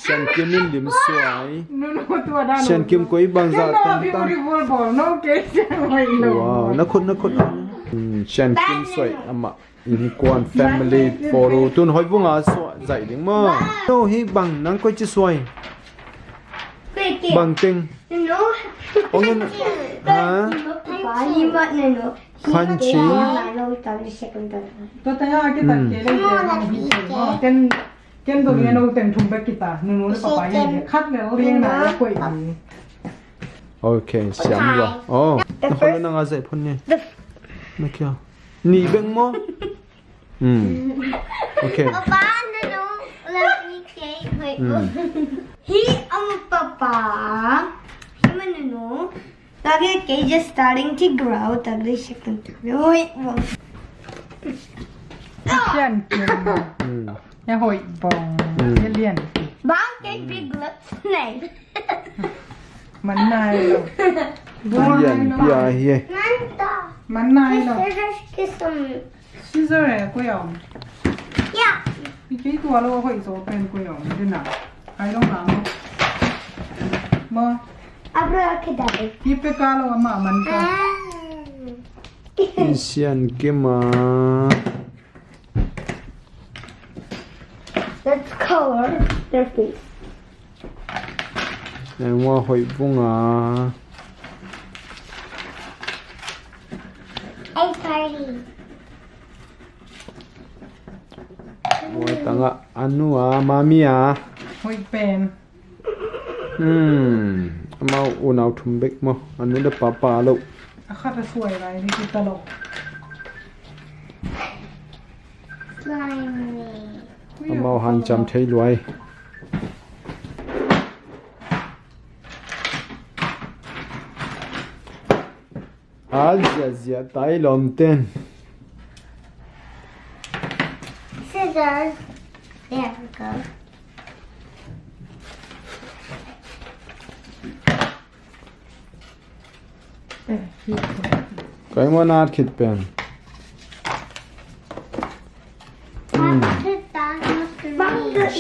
ฉันกิมมินลิมสวย No,ตัวด้าน ฉันกิมกุยบางจากตั้ง beautiful ball no case ไม่รู้ ว้าวนักคนฉันกิมสวยอามาอินกวน family photo ตุนหอยบุงอาสวยใจดิ้งมาโอ้ฮีบังนังก็จะสวยบังติง No. โอ้เงินฮะ Punchy. तो तया kita kele ken do ye no ten thum ba kita nu nu papa ye khat le o rieng na koi ni โอเคเสียมว่ะอ๋อคนละนางอาศัยพ่นเนี่ยไม่เกี่ยวหนีเบ่งมั้งโอเค Papa, no, let me take. Wait, he Papa. Him and no. The cage is starting to grow. Tagli second. Wait, chen ya hoi bong ye lien bang cake big lip snake. มันนายlo เรียนพี่อาเฮีย Manta. มันนายlo Scissors kiss him. scissor e ko yom Yeah. pi ki tua lo hoi so pen ko yom din na ai lo ma mo Abracadabra. ki pe ka lo ma man ka อีเซียนเกมา Let's color their face. แรงว่าหอยบุงอา A party. ว่าตั้งอ่ะอันนู้อ่ะมามีอ่ะ hoi pen มาอุณเอาทุ่มเบกมั้งอันนู้นเด็กป้าลูก a khat a suai lai ni ki talok Slimy. มาหันจำใช้รวยอาเจียตายลมเต้น Scissors. There we go. ก็ยังว่านาดคิดเป็น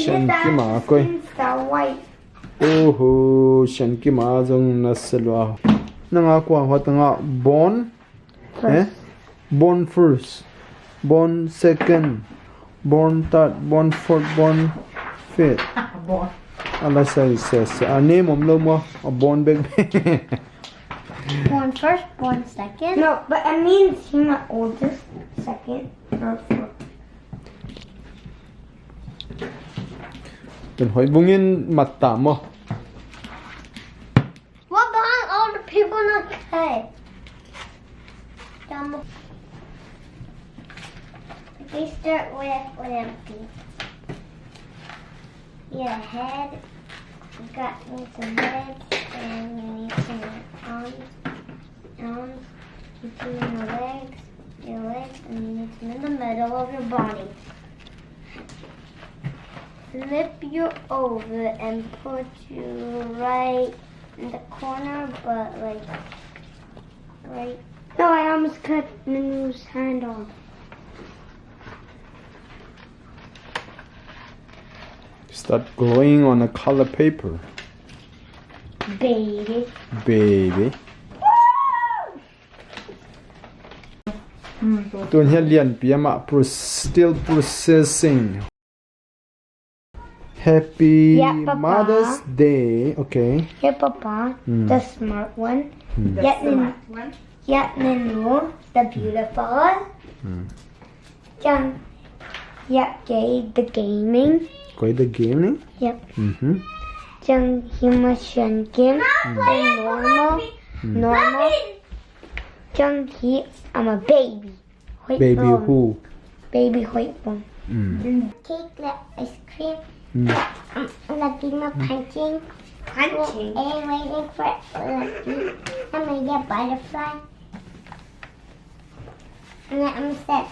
ฉันกี่มาก้อย white. โอ้โหฉันกี่มาจงนัสลวะนั่งกว่าหัวตั้งอ่ะ born เอ๊ะ born first born second born third born fourth born fifth ball อะไรใส่อันนี้ผมลงว่า born back Born first, born second. No, but I mean he's my oldest. Second or fourth. เป็นหอยบุงินมัดตามมั้ง What about all the people in the cave? We start with empty. Your head. You got me some legs, and you need some arms. You two in the legs, your legs, and you need some in the middle of your body. Flip you over and put you right in the corner, but like right. No, I almost cut Nunu's hand off. Start glowing on a color paper baby ตัวนี้เรียนเปียมา still processing Happy Yeah, Papa. Mother's Day okay Here, Papa, the smart one. Nunu, the beautiful. Jade, the gaming. ก็ได้เกมนี่ Yep. Hima Shankim, the normal. He, I'm a baby. baby who Baby Hoipon. Cake, ice cream. Lucky my punching. And waiting for Lucky. I'm gonna get butterfly. And then I'm set.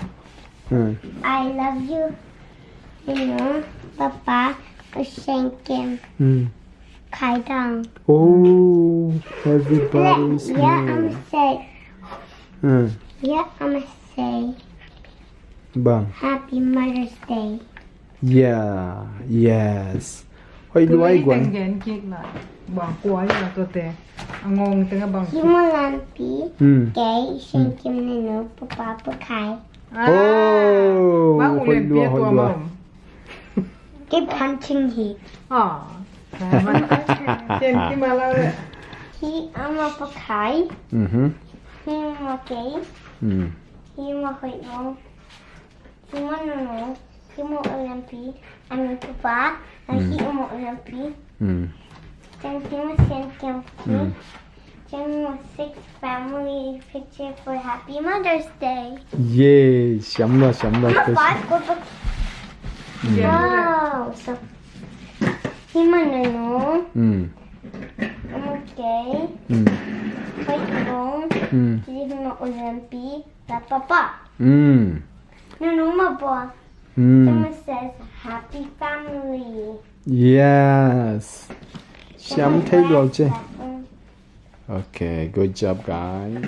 I love you. You know, Papa, Shankim, Kai Dong. oh everybody's Yeah, I'm name say. Yeah, I'm gonna say bang Happy Mother's Day. yeah yes Hoi Cứ luai lấy guan. tên gen kik là bỏ quá là cơ thể ngon tiếng bằng Kim mo lampi. Hmm. Gay, shen kim nenu, papa, pakai. Oh, bác hoi ulen lua, pia hoi tua lua. mồm Cái punching heat. Trên cái mà là He ama pakai. He mo gay. He mo hoi mo. He mo nenu. He mo lampi. Ami papa. And he mo lampi. Then he mo shen kim ki. Then mo 6 family picture for Happy Mother's Day. Yeah, xiam la. 5 go back. Wow. So he mo nenu. Okay. Wait, no. Hindi mo Olympi. La papa. No, ma boy. Someone says happy family. Yes. Xiam thấy rồi chứ. Okay, good job guys.